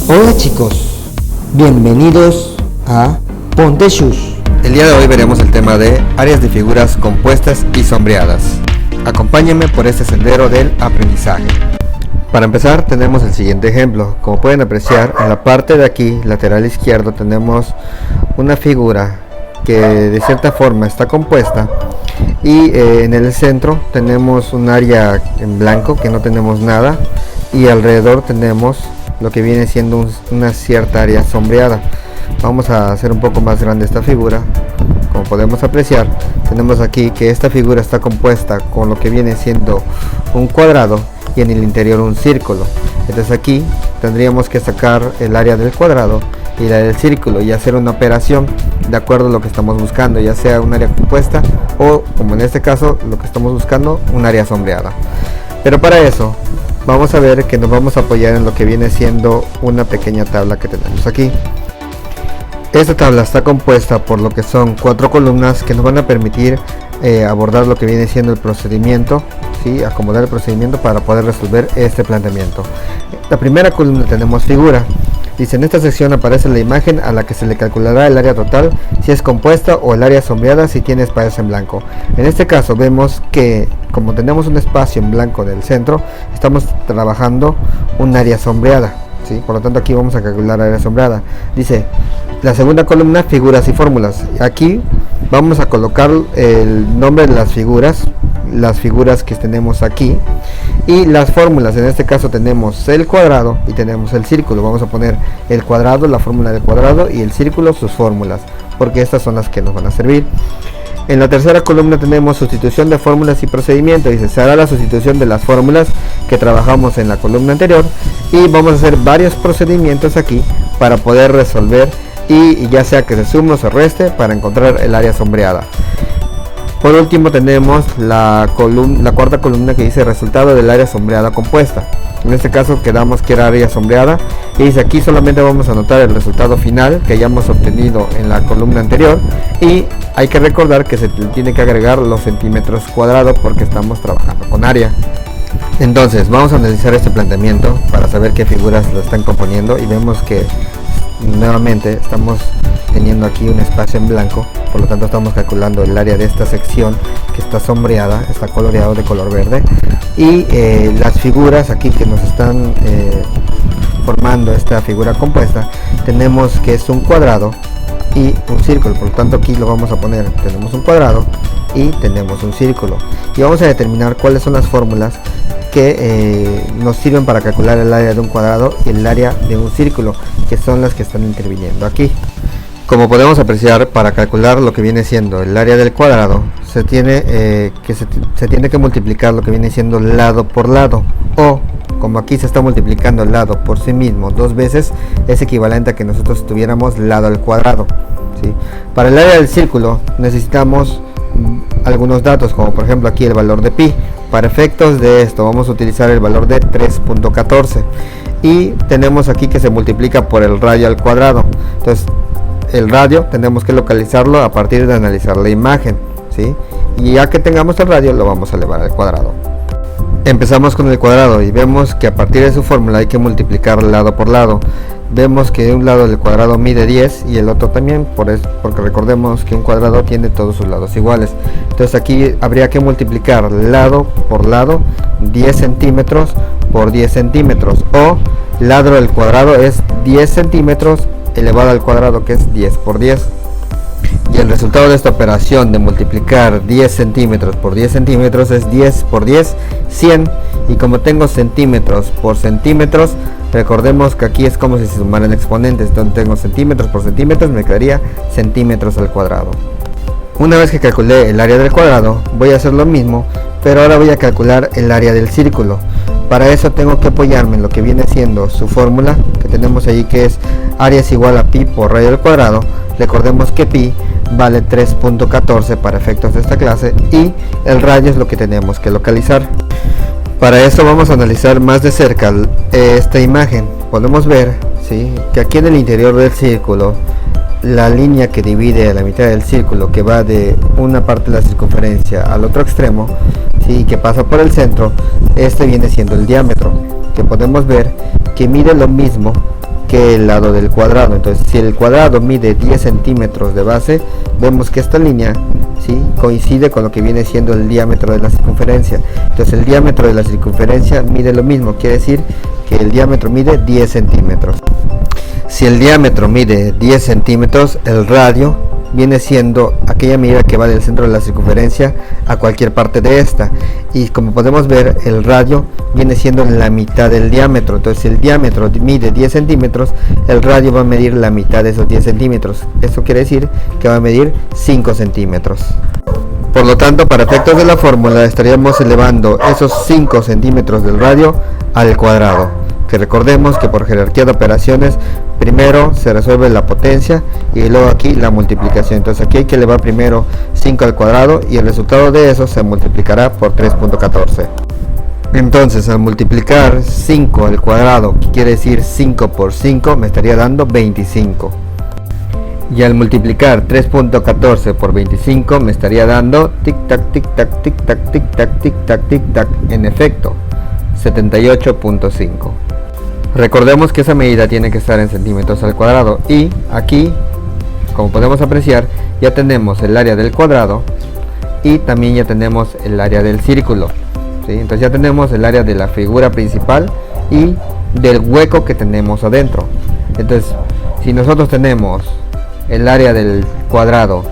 Hola chicos, bienvenidos a Ponte Shoes. El día de hoy veremos el tema de áreas de figuras compuestas y sombreadas. Acompáñenme por este sendero del aprendizaje. Para empezar tenemos el siguiente ejemplo. Como pueden apreciar, en la parte de aquí, lateral izquierdo, tenemos una figura que de cierta forma está compuesta y en el centro tenemos un área en blanco que no tenemos nada y alrededor tenemos lo que viene siendo una cierta área sombreada. Vamos a hacer un poco más grande esta figura. Como podemos apreciar, tenemos aquí que esta figura está compuesta con lo que viene siendo un cuadrado y en el interior un círculo. Entonces aquí tendríamos que sacar el área del cuadrado y la del círculo y hacer una operación de acuerdo a lo que estamos buscando, ya sea un área compuesta o, como en este caso, lo que estamos buscando, un área sombreada. Pero para eso vamos a ver que nos vamos a apoyar en lo que viene siendo una pequeña tabla que tenemos aquí. Esta tabla está compuesta por lo que son 4 columnas que nos van a permitir abordar lo que viene siendo el procedimiento, ¿sí? Acomodar el procedimiento para poder resolver este planteamiento. La primera columna tenemos figura. Dice: en esta sección aparece la imagen a la que se le calculará el área total si es compuesta o el área sombreada si tiene espacios en blanco. En este caso vemos que como tenemos un espacio en blanco del centro, estamos trabajando un área sombreada, ¿sí? Por lo tanto aquí vamos a calcular área sombreada. Dice la segunda columna, figuras y fórmulas. Aquí vamos a colocar el nombre de las figuras que tenemos aquí y las fórmulas. En este caso tenemos el cuadrado y tenemos el círculo. Vamos a poner el cuadrado, la fórmula del cuadrado, y el círculo, sus fórmulas, porque estas son las que nos van a servir. En la tercera columna tenemos sustitución de fórmulas y procedimiento. Dice: se hará la sustitución de las fórmulas que trabajamos en la columna anterior y vamos a hacer varios procedimientos aquí para poder resolver, y ya sea que se sume o se reste para encontrar el área sombreada. Por último tenemos la cuarta columna que dice resultado del área sombreada compuesta. En este caso quedamos que era área sombreada y dice: aquí solamente vamos a anotar el resultado final que hayamos obtenido en la columna anterior, y hay que recordar que se tiene que agregar los centímetros cuadrados porque estamos trabajando con área. Entonces vamos a analizar este planteamiento para saber qué figuras lo están componiendo, y vemos que nuevamente estamos teniendo aquí un espacio en blanco, por lo tanto estamos calculando el área de esta sección que está sombreada, está coloreado de color verde, y las figuras aquí que nos están formando esta figura compuesta, tenemos que es un cuadrado y un círculo. Por lo tanto aquí lo vamos a poner, tenemos un cuadrado y tenemos un círculo, y vamos a determinar cuáles son las fórmulas que nos sirven para calcular el área de un cuadrado y el área de un círculo, que son las que están interviniendo aquí. Como podemos apreciar, para calcular lo que viene siendo el área del cuadrado se tiene que multiplicar lo que viene siendo lado por lado, o como aquí se está multiplicando el lado por sí mismo 2 veces, es equivalente a que nosotros tuviéramos lado al cuadrado, ¿sí? Para el área del círculo necesitamos algunos datos, como por ejemplo aquí el valor de pi. Para efectos de esto vamos a utilizar el valor de 3.14, y tenemos aquí que se multiplica por el radio al cuadrado. Entonces el radio tenemos que localizarlo a partir de analizar la imagen, ¿sí? Y ya que tengamos el radio lo vamos a elevar al cuadrado. Empezamos con el cuadrado y vemos que a partir de su fórmula hay que multiplicar lado por lado. Vemos que un lado del cuadrado mide 10 y el otro también, porque recordemos que un cuadrado tiene todos sus lados iguales. Entonces aquí habría que multiplicar lado por lado, 10 centímetros por 10 centímetros, o lado del cuadrado es 10 centímetros elevado al cuadrado, que es 10 por 10. Y el resultado de esta operación de multiplicar 10 centímetros por 10 centímetros es 10 por 10, 100. Y como tengo centímetros por centímetros, recordemos que aquí es como si se sumaran exponentes. Entonces tengo centímetros por centímetros, me quedaría centímetros al cuadrado. Una vez que calculé el área del cuadrado, voy a hacer lo mismo, pero ahora voy a calcular el área del círculo. Para eso tengo que apoyarme en lo que viene siendo su fórmula que tenemos ahí, que es área es igual a pi por radio al cuadrado. Recordemos que pi vale 3.14 para efectos de esta clase, y el radio es lo que tenemos que localizar. Para eso vamos a analizar más de cerca esta imagen. Podemos ver, ¿sí?, que aquí en el interior del círculo, la línea que divide a la mitad del círculo, que va de una parte de la circunferencia al otro extremo, ¿sí?, que pasa por el centro, este viene siendo el diámetro, que podemos ver que mide lo mismo que que el lado del cuadrado. Entonces, si el cuadrado mide 10 centímetros de base, vemos que esta línea, ¿sí?, coincide con lo que viene siendo el diámetro de la circunferencia. Entonces, el diámetro de la circunferencia mide lo mismo, quiere decir que el diámetro mide 10 centímetros. Si el diámetro mide 10 centímetros, el radio viene siendo aquella medida que va del centro de la circunferencia a cualquier parte de esta, y como podemos ver, el radio viene siendo la mitad del diámetro. Entonces, si el diámetro mide 10 centímetros, el radio va a medir la mitad de esos 10 centímetros. Eso quiere decir que va a medir 5 centímetros. Por lo tanto, para efectos de la fórmula, estaríamos elevando esos 5 centímetros del radio al cuadrado. Que recordemos que por jerarquía de operaciones, primero se resuelve la potencia y luego aquí la multiplicación. Entonces, aquí hay que elevar primero 5 al cuadrado y el resultado de eso se multiplicará por 3.14. Entonces, al multiplicar 5 al cuadrado, que quiere decir 5 por 5, me estaría dando 25. Y al multiplicar 3.14 por 25, me estaría dando tic-tac, tic-tac, tic-tac, tic-tac, tic-tac, tic-tac. En efecto, 78.5. Recordemos que esa medida tiene que estar en centímetros al cuadrado, y aquí, como podemos apreciar, ya tenemos el área del cuadrado y también ya tenemos el área del círculo, ¿sí? Entonces ya tenemos el área de la figura principal y del hueco que tenemos adentro. Entonces, si nosotros tenemos el área del cuadrado,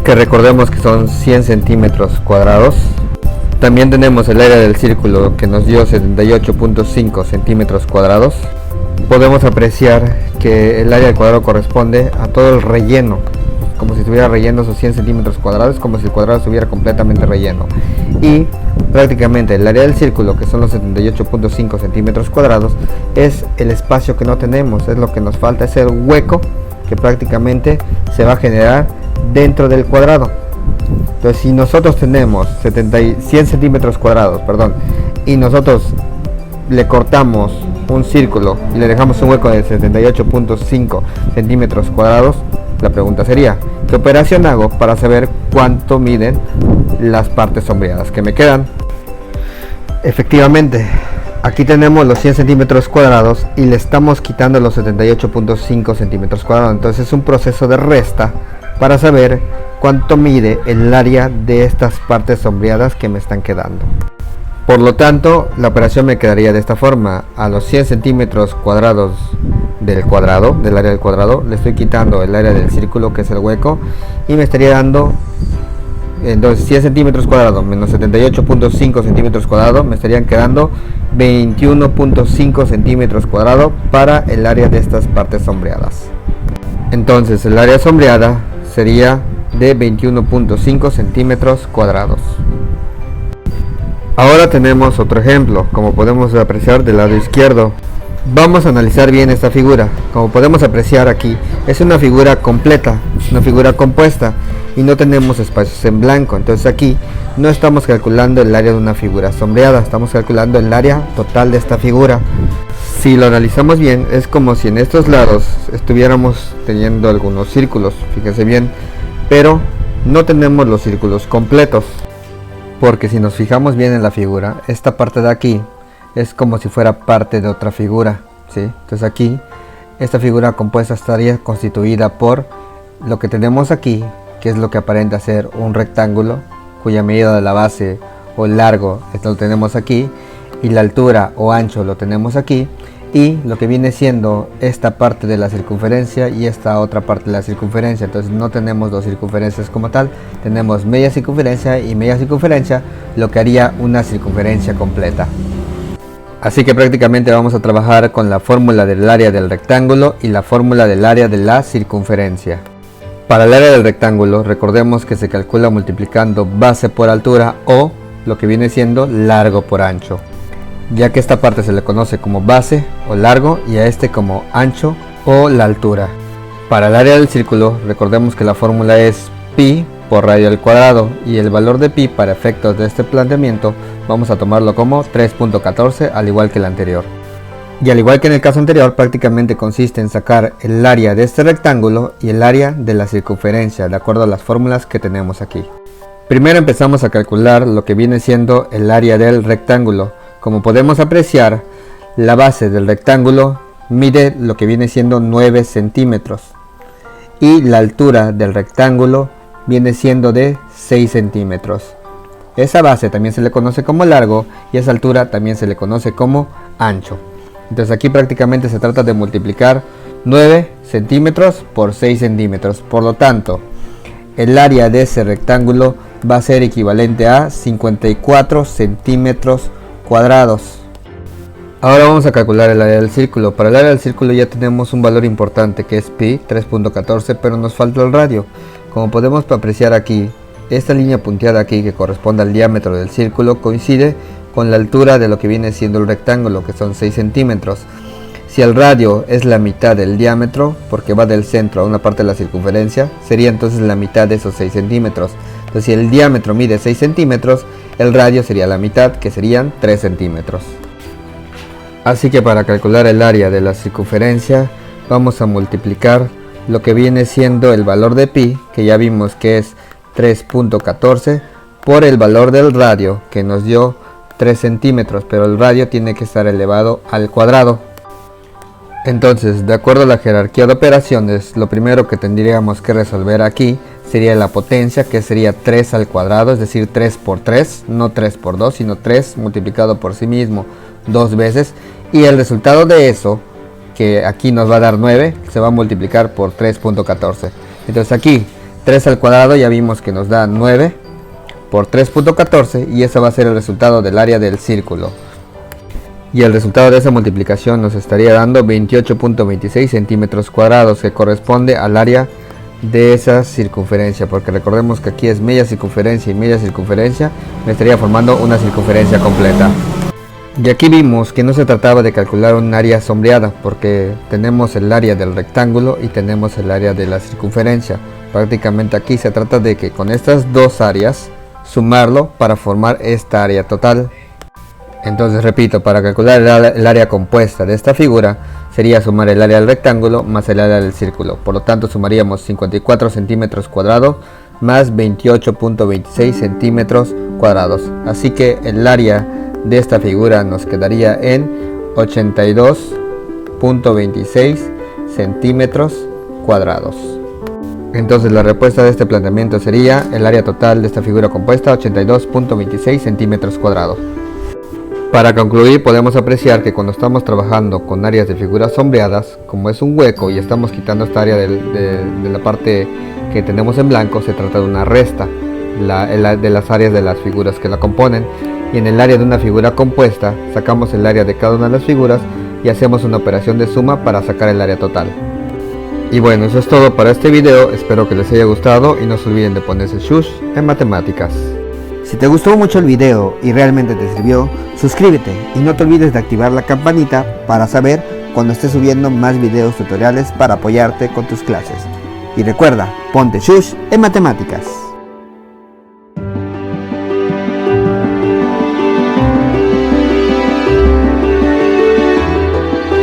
que recordemos que son 100 centímetros cuadrados, también tenemos el área del círculo que nos dio 78.5 centímetros cuadrados. Podemos apreciar que el área del cuadrado corresponde a todo el relleno, como si estuviera relleno esos 100 centímetros cuadrados, como si el cuadrado estuviera completamente relleno. Y prácticamente el área del círculo, que son los 78.5 centímetros cuadrados, es el espacio que no tenemos, es lo que nos falta, es el hueco que prácticamente se va a generar dentro del cuadrado. Entonces, si nosotros tenemos 100 centímetros cuadrados, y nosotros le cortamos un círculo y le dejamos un hueco de 78.5 centímetros cuadrados, la pregunta sería, ¿qué operación hago para saber cuánto miden las partes sombreadas que me quedan? Efectivamente, aquí tenemos los 100 centímetros cuadrados y le estamos quitando los 78.5 centímetros cuadrados. Entonces, es un proceso de resta para saber cuánto mide el área de estas partes sombreadas que me están quedando. Por lo tanto, la operación me quedaría de esta forma: a los 100 centímetros cuadrados del área del cuadrado, le estoy quitando el área del círculo, que es el hueco, y me estaría dando, entonces, 100 centímetros cuadrados menos 78.5 centímetros cuadrados, me estarían quedando 21.5 centímetros cuadrados para el área de estas partes sombreadas. Entonces, el área sombreada sería de 21.5 centímetros cuadrados. Ahora tenemos otro ejemplo, como podemos apreciar del lado izquierdo. Vamos a analizar bien esta figura. Como podemos apreciar aquí, es una figura completa, es una figura compuesta y no tenemos espacios en blanco. Entonces, aquí no estamos calculando el área de una figura sombreada, estamos calculando el área total de esta figura. Si lo analizamos bien, es como si en estos lados estuviéramos teniendo algunos círculos, fíjense bien, pero no tenemos los círculos completos, porque si nos fijamos bien en la figura, esta parte de aquí es como si fuera parte de otra figura, ¿sí? Entonces, aquí esta figura compuesta estaría constituida por lo que tenemos aquí, que es lo que aparenta ser un rectángulo, cuya medida de la base o largo, esto lo tenemos aquí, y la altura o ancho lo tenemos aquí, y lo que viene siendo esta parte de la circunferencia y esta otra parte de la circunferencia. Entonces, no tenemos dos circunferencias como tal, tenemos media circunferencia y media circunferencia, lo que haría una circunferencia completa. Así que prácticamente vamos a trabajar con la fórmula del área del rectángulo y la fórmula del área de la circunferencia. Para el área del rectángulo, recordemos que se calcula multiplicando base por altura, o lo que viene siendo largo por ancho, ya que esta parte se le conoce como base o largo y a este como ancho o la altura. Para el área del círculo, recordemos que la fórmula es pi por radio al cuadrado, y el valor de pi para efectos de este planteamiento vamos a tomarlo como 3.14, al igual que el anterior. Y al igual que en el caso anterior, prácticamente consiste en sacar el área de este rectángulo y el área de la circunferencia, de acuerdo a las fórmulas que tenemos aquí. Primero empezamos a calcular lo que viene siendo el área del rectángulo. Como podemos apreciar, la base del rectángulo mide lo que viene siendo 9 centímetros y la altura del rectángulo viene siendo de 6 centímetros. Esa base también se le conoce como largo y esa altura también se le conoce como ancho. Entonces aquí prácticamente se trata de multiplicar 9 centímetros por 6 centímetros. Por lo tanto, el área de ese rectángulo va a ser equivalente a 54 centímetros cuadrados. Ahora vamos a calcular el área del círculo. Para el área del círculo ya tenemos un valor importante que es pi, 3.14, pero nos falta el radio. Como podemos apreciar aquí, esta línea punteada aquí que corresponde al diámetro del círculo coincide con la altura de lo que viene siendo el rectángulo, que son 6 centímetros. Si el radio es la mitad del diámetro, porque va del centro a una parte de la circunferencia, sería entonces la mitad de esos 6 centímetros. Entonces si el diámetro mide 6 centímetros, el radio sería la mitad, que serían 3 centímetros. Así que para calcular el área de la circunferencia vamos a multiplicar lo que viene siendo el valor de pi, que ya vimos que es 3.14, por el valor del radio, que nos dio 3 centímetros, pero el radio tiene que estar elevado al cuadrado. Entonces, de acuerdo a la jerarquía de operaciones, lo primero que tendríamos que resolver aquí sería la potencia, que sería 3 al cuadrado, es decir 3 por 3, no 3 por 2, sino 3 multiplicado por sí mismo 2 veces, y el resultado de eso, que aquí nos va a dar 9, se va a multiplicar por 3.14. Entonces aquí 3 al cuadrado ya vimos que nos da 9 por 3.14 y eso va a ser el resultado del área del círculo. Y el resultado de esa multiplicación nos estaría dando 28.26 centímetros cuadrados, que corresponde al área de esa circunferencia, porque recordemos que aquí es media circunferencia y media circunferencia, me estaría formando una circunferencia completa. Y aquí vimos que no se trataba de calcular un área sombreada, porque tenemos el área del rectángulo y tenemos el área de la circunferencia. Prácticamente aquí se trata de que con estas dos áreas sumarlo para formar esta área total. Entonces repito, para calcular el área compuesta de esta figura sería sumar el área del rectángulo más el área del círculo. Por lo tanto sumaríamos 54 centímetros cuadrados más 28.26 centímetros cuadrados. Así que el área de esta figura nos quedaría en 82.26 centímetros cuadrados. Entonces la respuesta de este planteamiento sería el área total de esta figura compuesta 82.26 centímetros cuadrados. Para concluir, podemos apreciar que cuando estamos trabajando con áreas de figuras sombreadas, como es un hueco y estamos quitando esta área de la parte que tenemos en blanco, se trata de una resta de las áreas de las figuras que la componen, y en el área de una figura compuesta sacamos el área de cada una de las figuras y hacemos una operación de suma para sacar el área total. Y bueno, eso es todo para este video, espero que les haya gustado y no se olviden de ponerse shush en matemáticas. Si te gustó mucho el video y realmente te sirvió, suscríbete y no te olvides de activar la campanita para saber cuando esté subiendo más videos tutoriales para apoyarte con tus clases. Y recuerda, ponte shush en matemáticas.